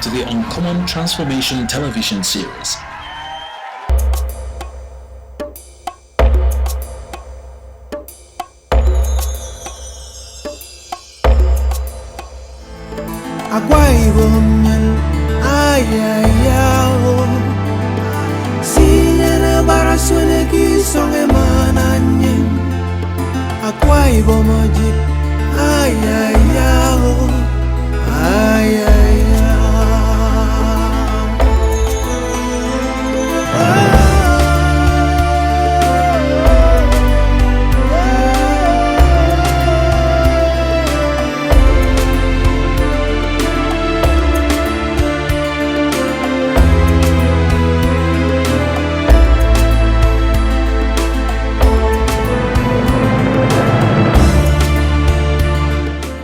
to the Uncommon Transformation television series. Akwa Ibom, ayayao. Sinyana barasone ki songe mananye. Akwa Ibom ojik, ayayao, ayayao.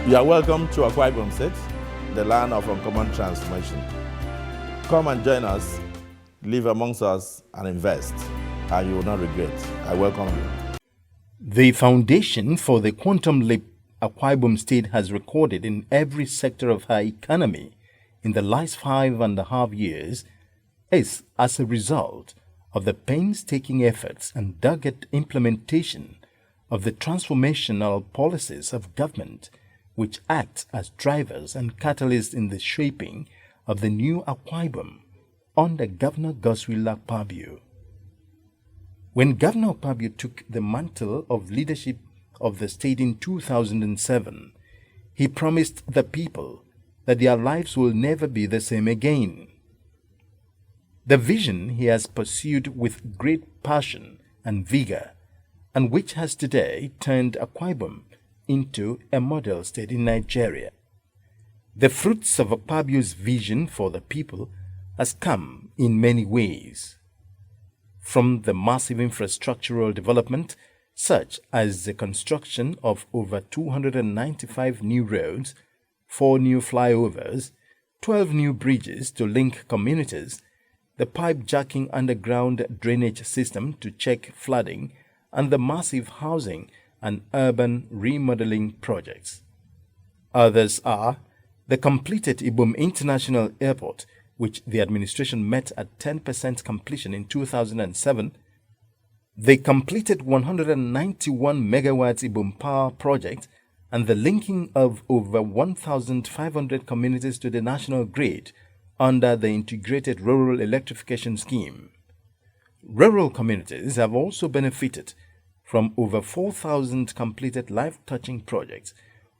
You are welcome to Akwa Ibom State, the land of uncommon transformation. Come and join us, live amongst us, and invest, and you will not regret. I welcome you. The foundation for the quantum leap Akwa Ibom State has recorded in every sector of her economy in the last 5.5 years is as a result of the painstaking efforts and dogged implementation of the transformational policies of government, which act as drivers and catalysts in the shaping of the new Akwa Ibom under Governor Godswill Akpabio. When Governor Akpabio took the mantle of leadership of the state in 2007, he promised the people that their lives will never be the same again. The vision he has pursued with great passion and vigor, and which has today turned Akwa Ibom into a model state in Nigeria. The fruits of Akpabio's vision for the people has come in many ways. From the massive infrastructural development, such as the construction of over 295 new roads, 4 new flyovers, 12 new bridges to link communities, the pipe-jacking underground drainage system to check flooding, and the massive housing and urban remodeling projects. Others are the completed Ibom International Airport, which the administration met at 10% completion in 2007, the completed 191 megawatts Ibom Power Project, and the linking of over 1,500 communities to the national grid under the Integrated Rural Electrification Scheme. Rural communities have also benefited from over 4,000 completed life-touching projects,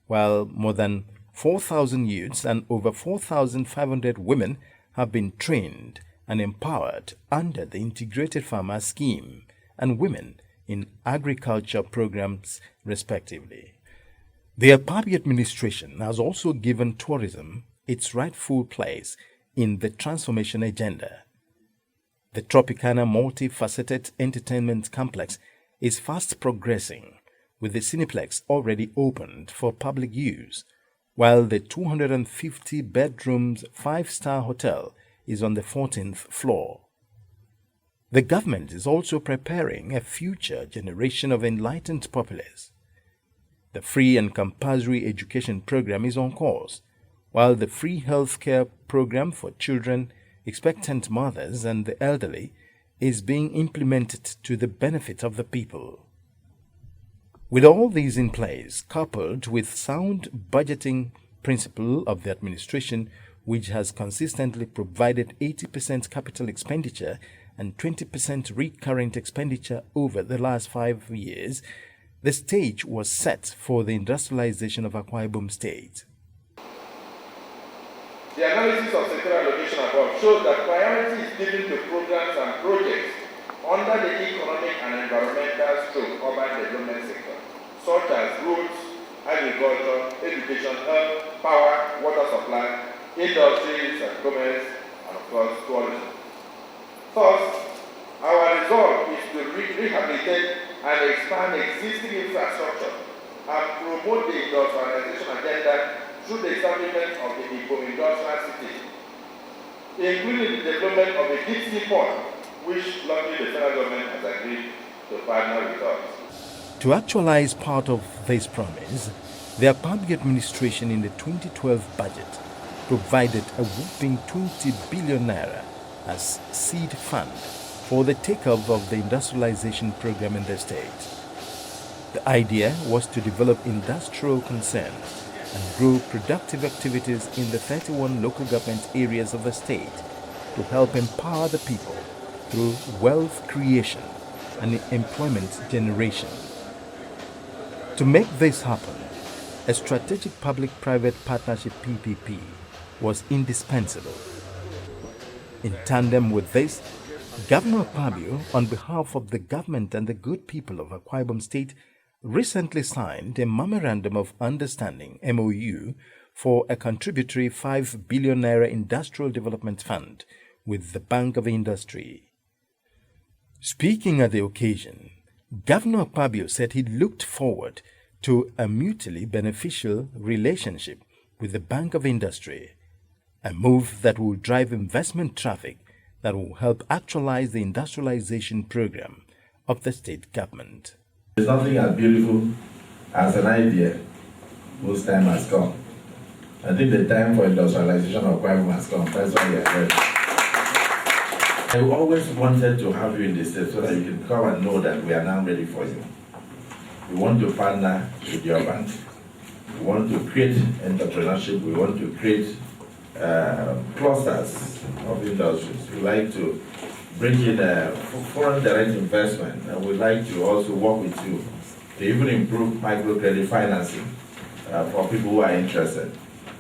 while more than 4,000 youths and over 4,500 women have been trained and empowered under the Integrated Farmer Scheme and women in agriculture programs, respectively. The Akpabio administration has also given tourism its rightful place in the transformation agenda. The Tropicana multifaceted entertainment complex is fast progressing, with the Cineplex already opened for public use, while the 250 bedrooms 5-star hotel is on the 14th floor. The government is also preparing a future generation of enlightened populace. The free and compulsory education program is on course, while the free healthcare program for children, expectant mothers, and the elderly is being implemented to the benefit of the people. With all these in place, coupled with sound budgeting principle of the administration, which has consistently provided 80% capital expenditure and 20% recurrent expenditure over the last 5 years, the stage was set for the industrialization of Akwa Ibom State. The analysis of sectoral allocation above shows that priority is given to programs and projects under the economic and environmental urban development sector, such as roads, agriculture, education, health, power, water supply, industries and commerce, and of course tourism. Thus, our resolve is to rehabilitate and expand existing infrastructure and promote the industrialization agenda through the establishment of the Ibom Industrial City, including the development of a deep sea port, which luckily the federal government has agreed to partner with us. To actualize part of this promise, the Akpabio administration in the 2012 budget provided a whopping 20 billion naira as seed fund for the takeoff of the industrialization program in the state. The idea was to develop industrial concerns and grow productive activities in the 31 local government areas of the state to help empower the people through wealth creation and employment generation. To make this happen, a strategic public-private partnership PPP was indispensable. In tandem with this, Governor Akpabio, on behalf of the government and the good people of Akwa Ibom State, recently signed a Memorandum of Understanding (MOU) for a contributory 5 billion naira industrial development fund with the Bank of Industry. Speaking at the occasion, Governor Akpabio said he looked forward to a mutually beneficial relationship with the Bank of Industry, a move that will drive investment traffic that will help actualize the industrialization program of the state government. There's nothing as beautiful as an idea whose time has come. I think the time for industrialization of Akwa Ibom has come. That's why we are here. I always wanted to have you in the state so that you can come and know that we are now ready for you. We want to partner with your bank. We want to create entrepreneurship. We want to create clusters of industries. We like to bring in foreign direct investment, and we like to also work with you to even improve microcredit financing for people who are interested.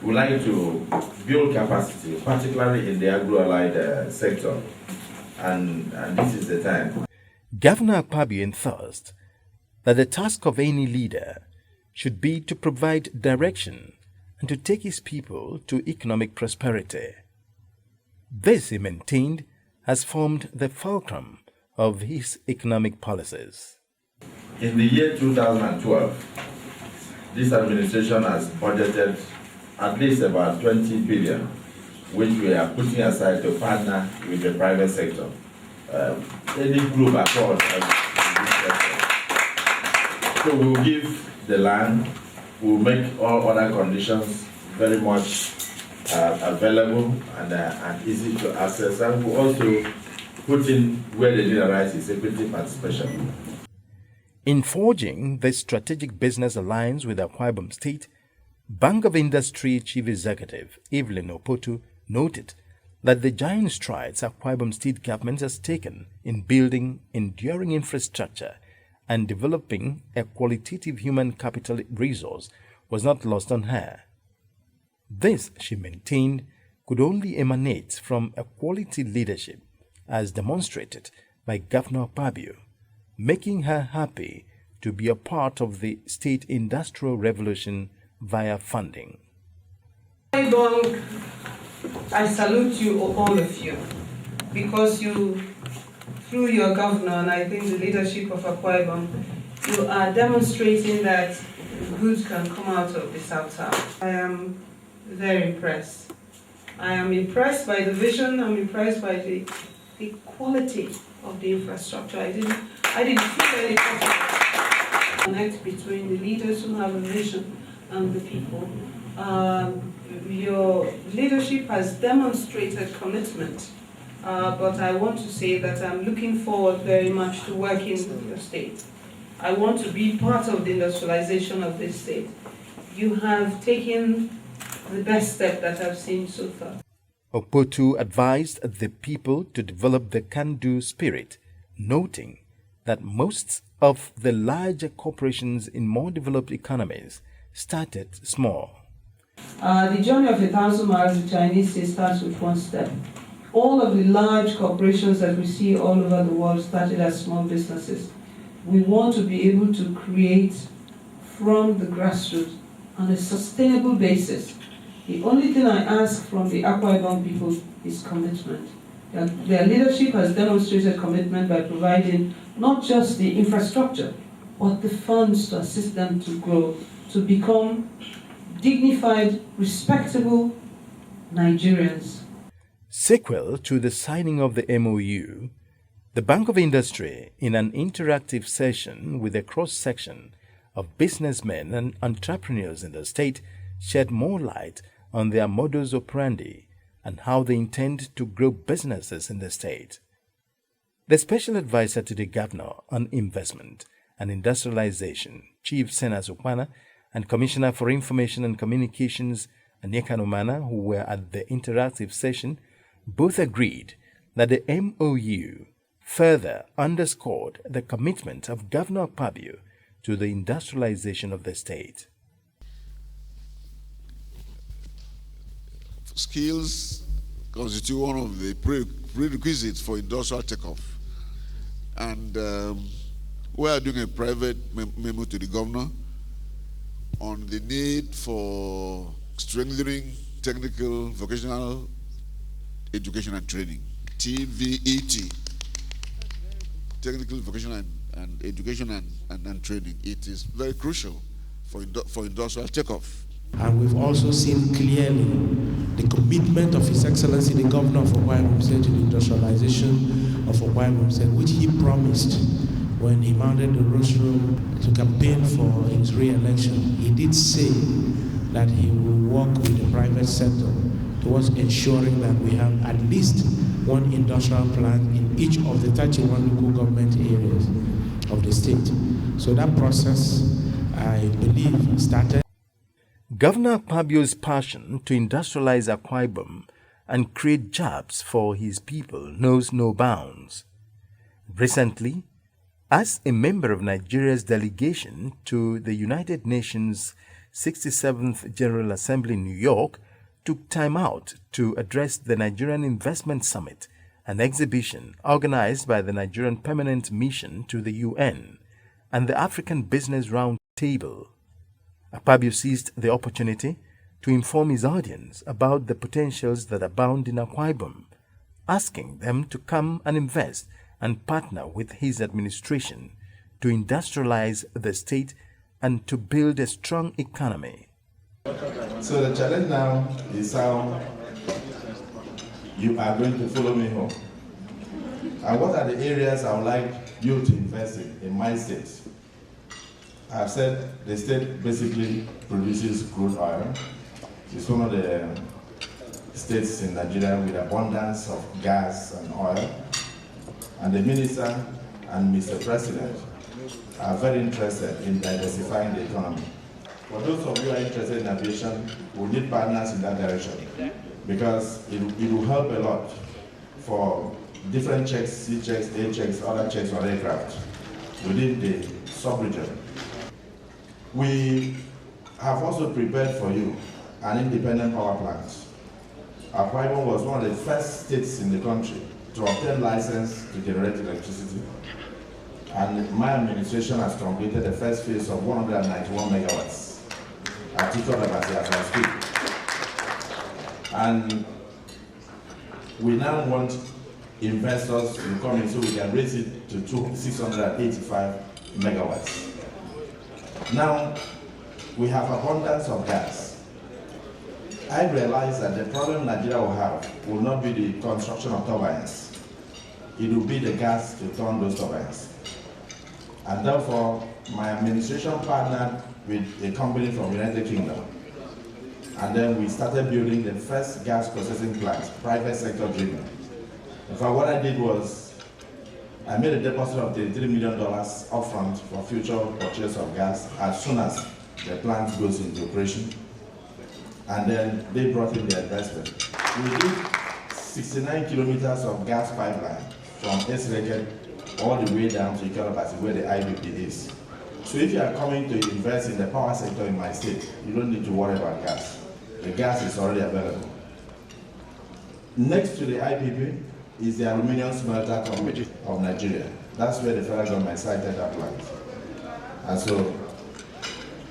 We like to build capacity, particularly in the agro-allied sector, and this is the time. Governor Akpabio enthused that the task of any leader should be to provide direction and to take his people to economic prosperity. This, he maintained, has formed the fulcrum of his economic policies. In the year 2012, this administration has budgeted at least about 20 billion, which we are putting aside to partner with the private sector. Any group across in this sector. So we will give the land, we will make all other conditions very much available and easy to access, and we will also put in where the need arises, equity participation. In forging the strategic business alliance with Akwa Ibom State, Bank of Industry Chief Executive Evelyn Opotu noted that the giant strides Akwa Ibom State government has taken in building enduring infrastructure and developing a qualitative human capital resource was not lost on her. This, she maintained, could only emanate from a quality leadership as demonstrated by Governor Akpabio, making her happy to be a part of the state industrial revolution via funding. I salute you, all of you, because you, through your governor and I think the leadership of Akwa Ibom, you are demonstrating that good can come out of the South. I am very impressed. I am impressed by the vision. I'm impressed by the quality of the infrastructure. I didn't feel any possible connect between the leaders who have a vision and the people. Your leadership has demonstrated commitment, but I want to say that I'm looking forward very much to working with your state. I want to be part of the industrialization of this state. You have taken the best step that I've seen so far. Opotu advised the people to develop the can-do spirit, noting that most of the larger corporations in more developed economies started small. The journey of 1,000 miles, the Chinese say, starts with one step. All of the large corporations that we see all over the world started as small businesses. We want to be able to create from the grassroots on a sustainable basis. The only thing I ask from the Akwa Ibom people is commitment. Their leadership has demonstrated commitment by providing not just the infrastructure, but the funds to assist them to grow, to become dignified, respectable Nigerians. Sequel to the signing of the MOU, the Bank of Industry, in an interactive session with a cross-section of businessmen and entrepreneurs in the state, shed more light on their modus operandi and how they intend to grow businesses in the state. The Special Advisor to the Governor on Investment and Industrialization, Chief Senas Ukwana, and Commissioner for Information and Communications, Anyeka Nomana, who were at the interactive session, both agreed that the MOU further underscored the commitment of Governor Akpabio to the industrialization of the state. Skills constitute one of the prerequisites for industrial takeoff. And we are doing a private memo to the governor on the need for strengthening technical vocational education and training, TVET, technical vocational and education and training. It is very crucial for industrial takeoff. And we've also seen clearly the commitment of His Excellency the Governor of Akwa Ibom State to the industrialization of Akwa Ibom State, which he promised when he mounted the rostrum to campaign for his re-election. He did say that he will work with the private sector towards ensuring that we have at least one industrial plant in each of the 31 local government areas of the state. So that process, I believe, started. Governor Akpabio's passion to industrialize Akwa Ibom and create jobs for his people knows no bounds. Recently, as a member of Nigeria's delegation to the United Nations 67th General Assembly in New York, took time out to address the Nigerian Investment Summit, an exhibition organized by the Nigerian Permanent Mission to the UN and the African Business Roundtable. Akpabio seized the opportunity to inform his audience about the potentials that abound in Akwa Ibom, asking them to come and invest and partner with his administration to industrialize the state and to build a strong economy. So the challenge now is how you are going to follow me home. And what are the areas I would like you to invest in my state? I've said the state basically produces crude oil. It's one of the states in Nigeria with abundance of gas and oil. And the minister and Mr. President are very interested in diversifying the economy. For those of you who are interested in aviation, we need partners in that direction because it will help a lot for different checks, C checks, A checks, other checks on aircraft within the sub-region. We have also prepared for you an independent power plant. Akwa Ibom was one of the first states in the country to obtain license to generate electricity. And my administration has completed the first phase of 191 megawatts at Tito as I speak. And we now want investors to come in so we can raise it to 685 megawatts. Now, we have abundance of gas. I realize that the problem Nigeria will have will not be the construction of turbines. It will be the gas to turn those turbines. And therefore, my administration partnered with a company from the United Kingdom. And then we started building the first gas processing plant, private sector driven. In fact, what I did was, I made a deposit of $33 million upfront for future purchase of gas as soon as the plant goes into operation. And then they brought in the investment. We did 69 kilometers of gas pipeline from Esreket all the way down to Ikalabasi, where the IBP is. So if you are coming to invest in the power sector in my state, you don't need to worry about gas. The gas is already available. Next to the IBP is the Aluminium Smelter Company of Nigeria. That's where the federal government sited that plant. And so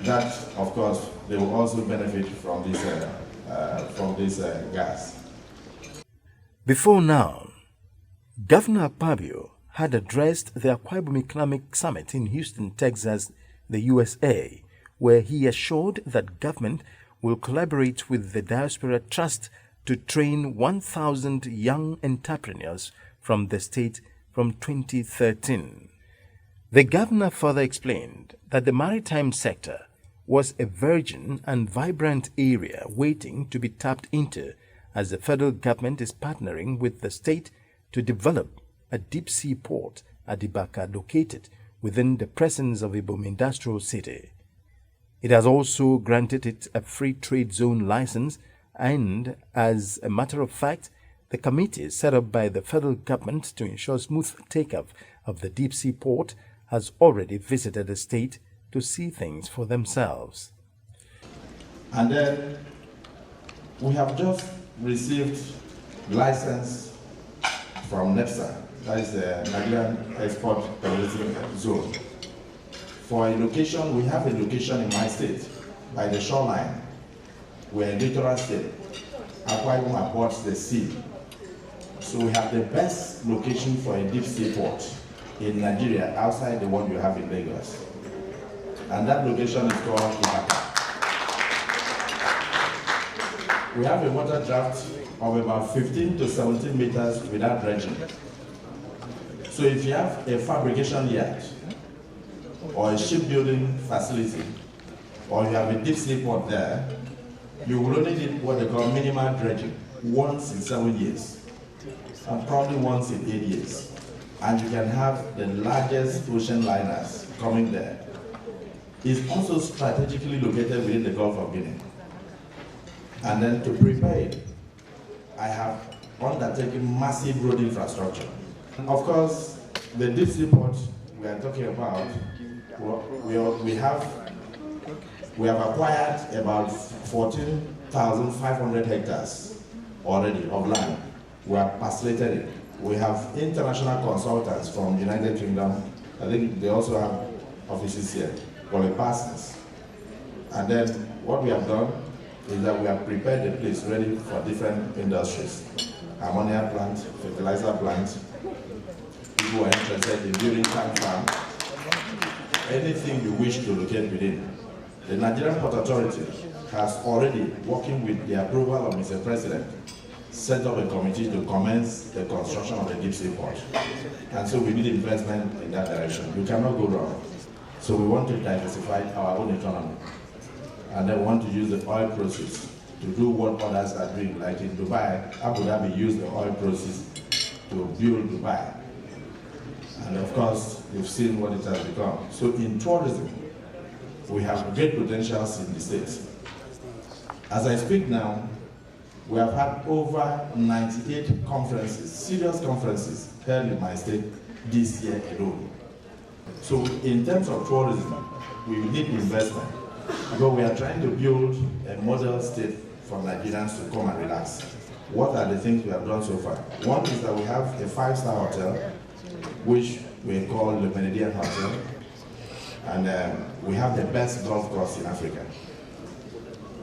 that, of course, they will also benefit from this gas. Before now, Governor Akpabio had addressed the Akwa Ibom Economic Summit in Houston, Texas, the USA, where he assured that government will collaborate with the Diaspora Trust to train 1,000 young entrepreneurs from the state from 2013. The governor further explained that the maritime sector was a virgin and vibrant area waiting to be tapped into, as the federal government is partnering with the state to develop a deep-sea port at Ibaka located within the presence of Ibom Industrial City. It has also granted it a free trade zone license, and as a matter of fact, the committee set up by the federal government to ensure smooth takeoff of the deep-sea port has already visited the state to see things for themselves. And then we have just received license from NEPSA, that is the Nigerian Export Tourism Zone. For a location, we have a location in my state, by the shoreline. We're in littoral state. Akwa Ibom aborts the sea. So we have the best location for a deep sea port in Nigeria outside the one you have in Lagos. And that location is called Ibaka. We have a water draft of about 15 to 17 meters without dredging. So if you have a fabrication yard, or a shipbuilding facility, or you have a deep sea port there, you will only need what they call minimal dredging once in 7 years, and probably once in 8 years. And you can have the largest ocean liners coming there. It's also strategically located within the Gulf of Guinea. And then to prepare it, I have undertaken massive road infrastructure. Of course, the deep sea port we are talking about, we have acquired about 14,500 hectares already of land. We have parcellated it. We have international consultants from the United Kingdom. I think they also have offices here, called Parsons. And then what we have done is that we have prepared the place ready for different industries. Ammonia plant, fertilizer plant, people who are interested in building tank farm, anything you wish to locate within. The Nigerian Port Authority has already, working with the approval of Mr. President, set up a committee to commence the construction of the deep sea port. And so we need investment in that direction. You cannot go wrong. So we want to diversify our own economy. And then we want to use the oil proceeds to do what others are doing. Like in Dubai, Abu Dhabi used the oil proceeds to build Dubai. And of course, you've seen what it has become. So in tourism, we have great potentials in the States. As I speak now, we have had over 98 conferences, serious conferences, held in my state this year alone. So in terms of tourism, we need investment, because we are trying to build a model state for Nigerians to come and relax. What are the things we have done so far? One is that we have a 5-star hotel, which we call the Meridian Hotel, and we have the best golf course in Africa.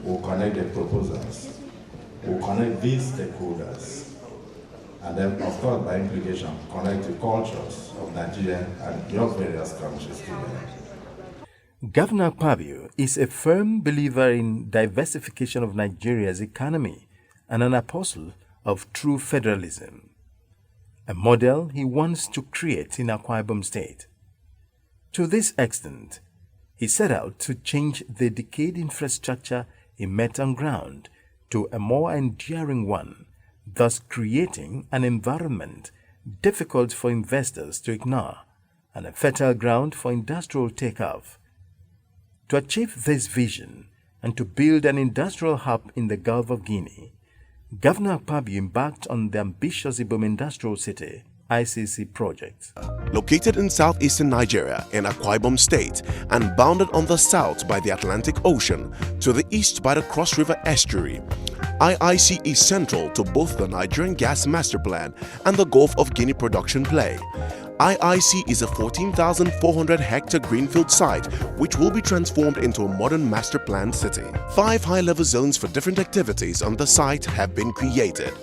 We'll connect the proposals. We'll connect these stakeholders, and then, of course, by implication, connect the cultures of Nigeria and your various countries together. Governor Akpabio is a firm believer in diversification of Nigeria's economy and an apostle of true federalism, a model he wants to create in Akwa Ibom State. To this extent, he set out to change the decayed infrastructure he met on ground to a more enduring one, thus creating an environment difficult for investors to ignore and a fertile ground for industrial takeoff. To achieve this vision and to build an industrial hub in the Gulf of Guinea, Governor Akpabio embarked on the ambitious Ibom Industrial City ICC project. Located in southeastern Nigeria in Akwa Ibom State and bounded on the south by the Atlantic Ocean, to the east by the Cross River Estuary, IIC is central to both the Nigerian Gas Master Plan and the Gulf of Guinea Production Play. IIC is a 14,400 hectare greenfield site which will be transformed into a modern master planned city. 5 high-level zones for different activities on the site have been created.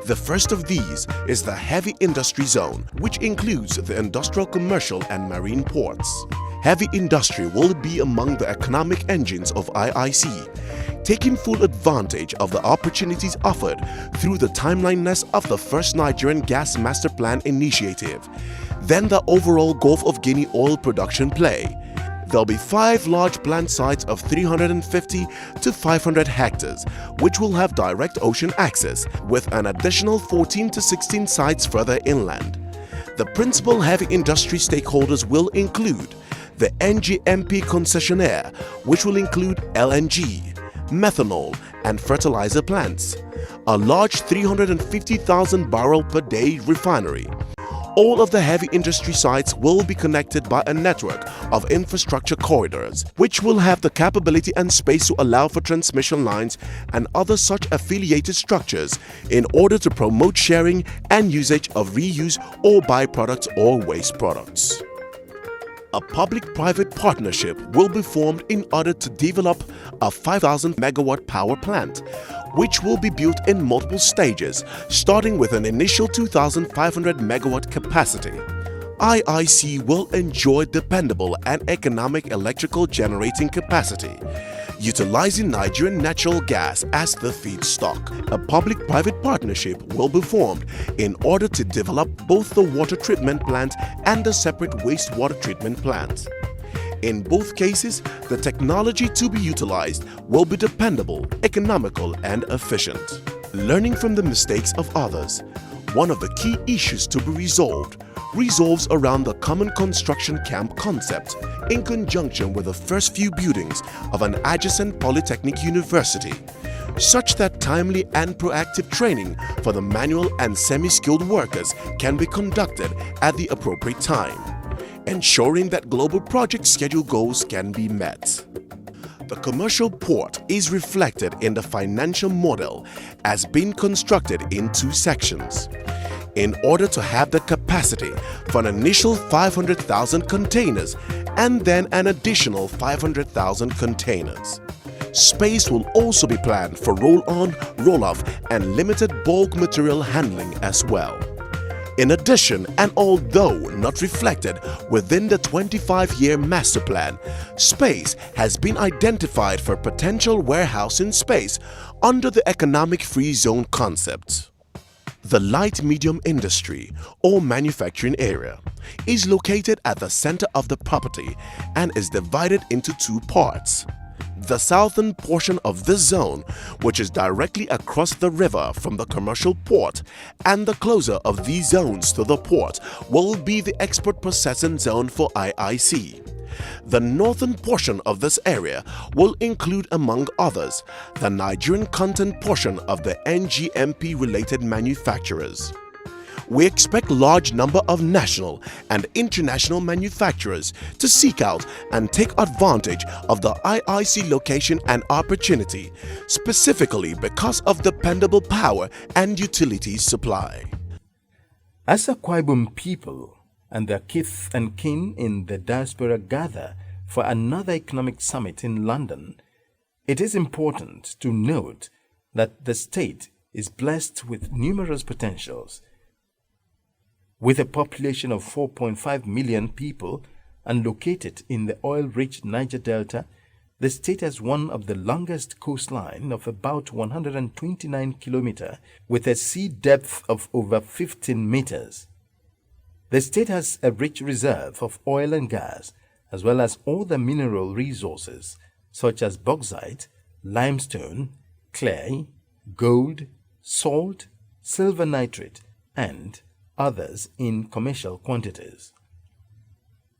The first of these is the Heavy Industry Zone, which includes the industrial, commercial and marine ports. Heavy industry will be among the economic engines of IIC, taking full advantage of the opportunities offered through the timeliness of the first Nigerian Gas Master Plan initiative, then the overall Gulf of Guinea oil production play, There'll be 5 large plant sites of 350 to 500 hectares, which will have direct ocean access, with an additional 14 to 16 sites further inland. The principal heavy industry stakeholders will include the NGMP concessionaire, which will include LNG, methanol, and fertilizer plants, a large 350,000 barrel per day refinery. All of the heavy industry sites will be connected by a network of infrastructure corridors, which will have the capability and space to allow for transmission lines and other such affiliated structures in order to promote sharing and usage of reuse or byproducts or waste products. A public-private partnership will be formed in order to develop a 5,000 megawatt power plant, which will be built in multiple stages, starting with an initial 2,500 megawatt capacity. IIC will enjoy dependable and economic electrical generating capacity, utilizing Nigerian natural gas as the feedstock. A public-private partnership will be formed in order to develop both the water treatment plant and the separate wastewater treatment plant. In both cases, the technology to be utilized will be dependable, economical, and efficient. Learning from the mistakes of others, one of the key issues to be resolves around the common construction camp concept in conjunction with the first few buildings of an adjacent polytechnic university, such that timely and proactive training for the manual and semi-skilled workers can be conducted at the appropriate time, ensuring that global project schedule goals can be met. The commercial port is reflected in the financial model as being constructed in 2 sections. In order to have the capacity for an initial 500,000 containers and then an additional 500,000 containers. Space will also be planned for roll-on, roll-off, and limited bulk material handling as well. In addition, and although not reflected within the 25-year master plan, space has been identified for potential warehousing space under the economic free zone concept. The light-medium industry or manufacturing area is located at the center of the property and is divided into 2 parts. The southern portion of this zone, which is directly across the river from the commercial port, and the closer of these zones to the port will be the export processing zone for IIC. The northern portion of this area will include, among others, the Nigerian content portion of the NGMP-related manufacturers. We expect large number of national and international manufacturers to seek out and take advantage of the IIC location and opportunity, specifically because of dependable power and utility supply. As Akwa Ibom people and their kith and kin in the diaspora gather for another economic summit in London, it is important to note that the state is blessed with numerous potentials. With a population of 4.5 million people and located in the oil-rich Niger Delta, the state has one of the longest coastline of about 129 kilometers with a sea depth of over 15 meters. The state has a rich reserve of oil and gas, as well as all the mineral resources such as bauxite, limestone, clay, gold, salt, silver nitrate, and others in commercial quantities.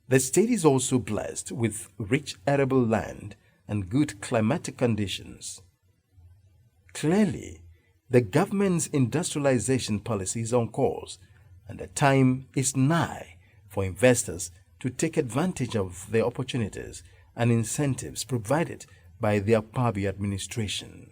The state is also blessed with rich arable land and good climatic conditions. Clearly, the government's industrialization policy is on course, and the time is nigh for investors to take advantage of the opportunities and incentives provided by the Akpabio administration.